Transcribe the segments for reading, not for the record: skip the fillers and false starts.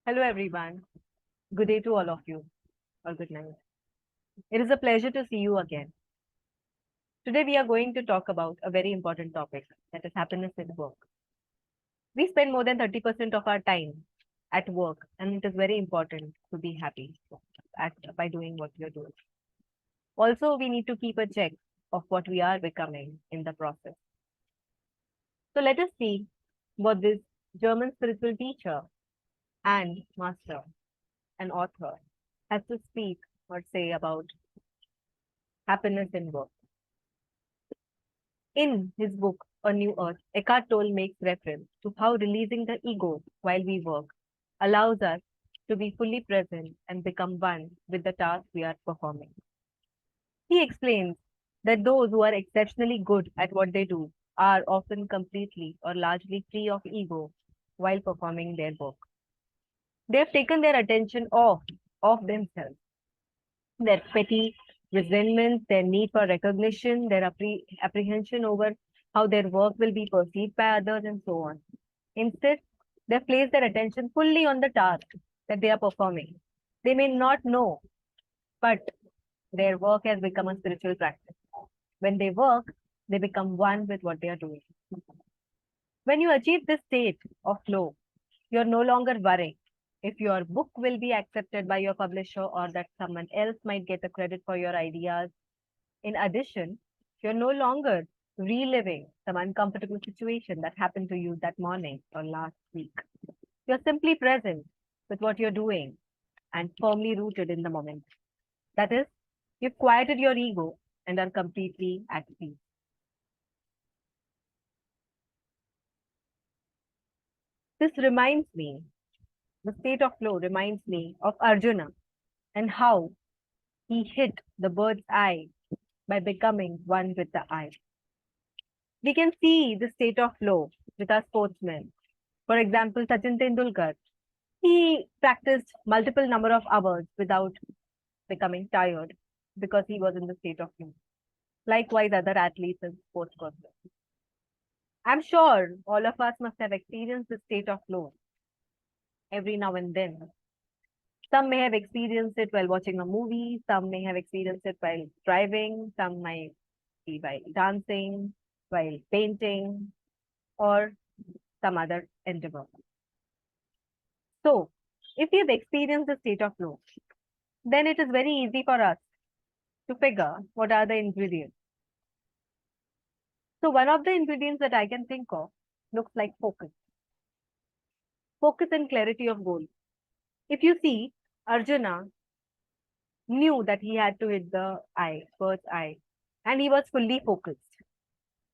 Hello, everyone. Good day to all of you, or good night. It is a pleasure to see you again. Today, we are going to talk about a very important topic that is happiness at work. We spend more than 30% of our time at work, and it is very important to be happy by doing what you're doing. Also, we need to keep a check of what we are becoming in the process. So, let us see what this German spiritual teacher and master and author has to speak or say about happiness in work. In his book, A New Earth, Eckhart Tolle makes reference to how releasing the ego while we work allows us to be fully present and become one with the task we are performing. He explains that those who are exceptionally good at what they do are often completely or largely free of ego while performing their work. They have taken their attention off of themselves, their petty resentments, their need for recognition, their apprehension over how their work will be perceived by others, and so on. Instead, they place their attention fully on the task that they are performing. They may not know, but their work has become a spiritual practice. When they work, they become one with what they are doing. When you achieve this state of flow, you're no longer worrying if your book will be accepted by your publisher or that someone else might get the credit for your ideas. In addition, you're no longer reliving some uncomfortable situation that happened to you that morning or last week. You're simply present with what you're doing and firmly rooted in the moment. That is, you've quieted your ego and are completely at peace. This reminds me, the state of flow reminds me of Arjuna and how he hit the bird's eye by becoming one with the eye. We can see the state of flow with our sportsmen. For example, Sachin Tendulkar, he practiced multiple number of hours without becoming tired because he was in the state of flow. Likewise, other athletes and sports persons. I'm sure all of us must have experienced the state of flow every now and then. Some may have experienced it while watching a movie, some may have experienced it while driving, some might be while dancing, while painting, or some other endeavor. So, if we have experienced the state of flow, then it is very easy for us to figure what are the ingredients. So, one of the ingredients that I can think of looks like focus. Focus and clarity of goal. If you see, Arjuna knew that he had to hit the eye, bird's eye, and he was fully focused.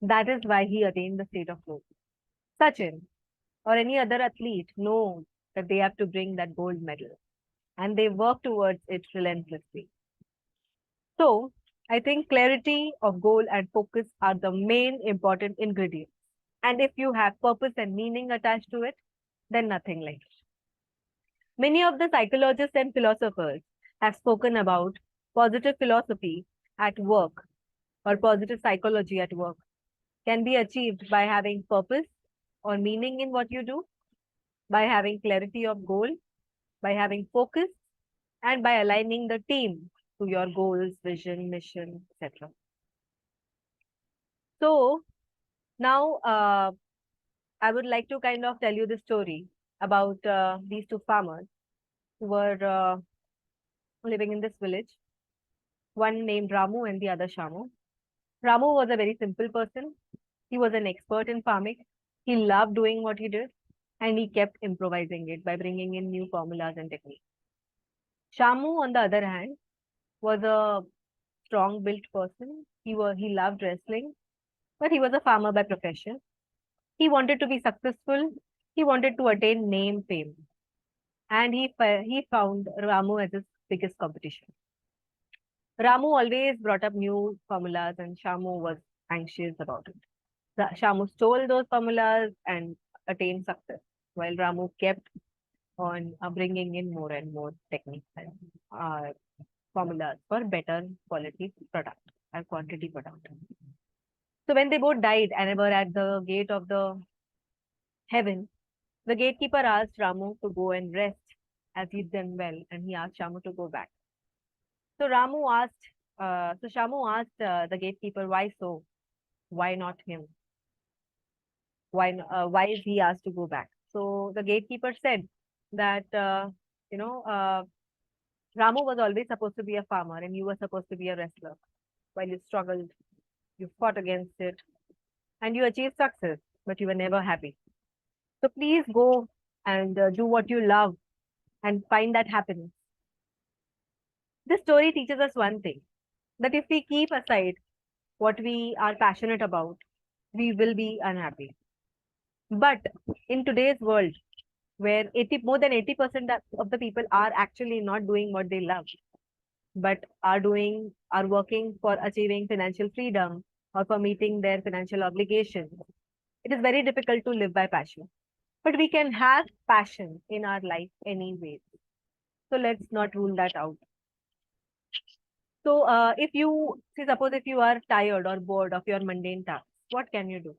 That is why he attained the state of flow. Sachin or any other athlete knows that they have to bring that gold medal and they work towards it relentlessly. So, I think clarity of goal and focus are the main important ingredients. And if you have purpose and meaning attached to it, then nothing like it. Many of the psychologists and philosophers have spoken about positive philosophy at work or positive psychology at work can be achieved by having purpose or meaning in what you do, by having clarity of goal, by having focus, and by aligning the team to your goals, vision, mission, etc. So now I would like to kind of tell you the story about these two farmers who were living in this village, one named Ramu and the other Shamu. Ramu was a very simple person. He was an expert in farming. He loved doing what he did and he kept improvising it by bringing in new formulas and techniques. Shamu, on the other hand, was a strong built person. He loved wrestling, but he was a farmer by profession. He wanted to be successful. He wanted to attain name, fame, and he found Ramu as his biggest competition. Ramu always brought up new formulas, and Shamu was anxious about it. Shamu stole those formulas and attained success, while Ramu kept on bringing in more and more techniques and formulas for better quality product and quantity product. So when they both died and were at the gate of the heaven, the gatekeeper asked Ramu to go and rest as he'd done well, and he asked Shamu to go back. So Shamu asked the gatekeeper, why so? Why not him? Why is he asked to go back? So the gatekeeper said that, you know, Ramu was always supposed to be a farmer and you were supposed to be a wrestler. While you struggled, you fought against it, and you achieved success, but you were never happy. So please go and do what you love and find that happiness. This story teaches us one thing, that if we keep aside what we are passionate about, we will be unhappy. But in today's world, where more than 80% of the people are actually not doing what they love, but are working for achieving financial freedom or for meeting their financial obligations, it is very difficult to live by passion. But we can have passion in our life anyways. So let's not rule that out. So if you see, suppose if you are tired or bored of your mundane tasks, what can you do?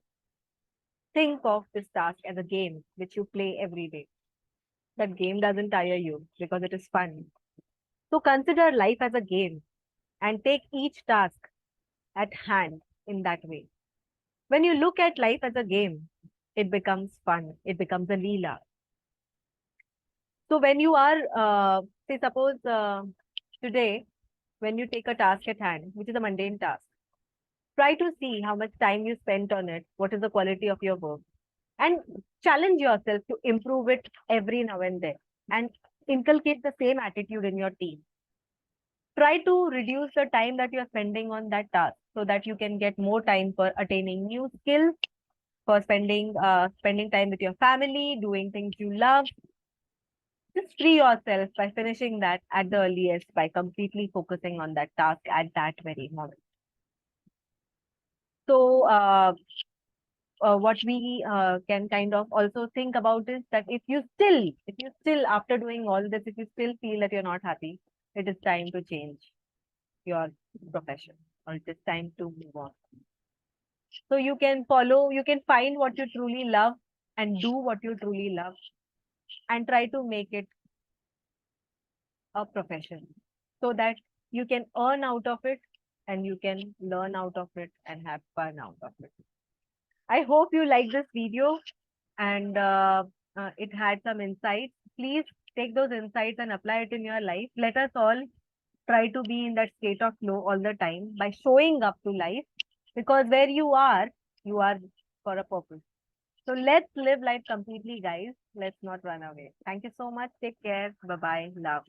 Think of this task as a game which you play every day. That game doesn't tire you because it is fun. So consider life as a game and take each task at hand in that way. When you look at life as a game, it becomes fun. It becomes a leela. So when you are, say, suppose today, when you take a task at hand, which is a mundane task, try to see how much time you spent on it, what is the quality of your work, and challenge yourself to improve it every now and then, and inculcate the same attitude in your team. Try to reduce the time that you're spending on that task so that you can get more time for attaining new skills, for spending time with your family, doing things you love. Just free yourself by finishing that at the earliest by completely focusing on that task at that very moment. So, what we can kind of also think about is that if you still, after doing all this, if you still feel that you're not happy, it is time to change your profession, or it is time to move on. So you can find what you truly love and do what you truly love and try to make it a profession so that you can earn out of it and you can learn out of it and have fun out of it. I hope you like this video and it had some insights. Please take those insights and apply it in your life. Let us all try to be in that state of flow all the time by showing up to life, because where you are for a purpose. So let's live life completely, guys. Let's not run away. Thank you so much. Take care. Bye bye. Love.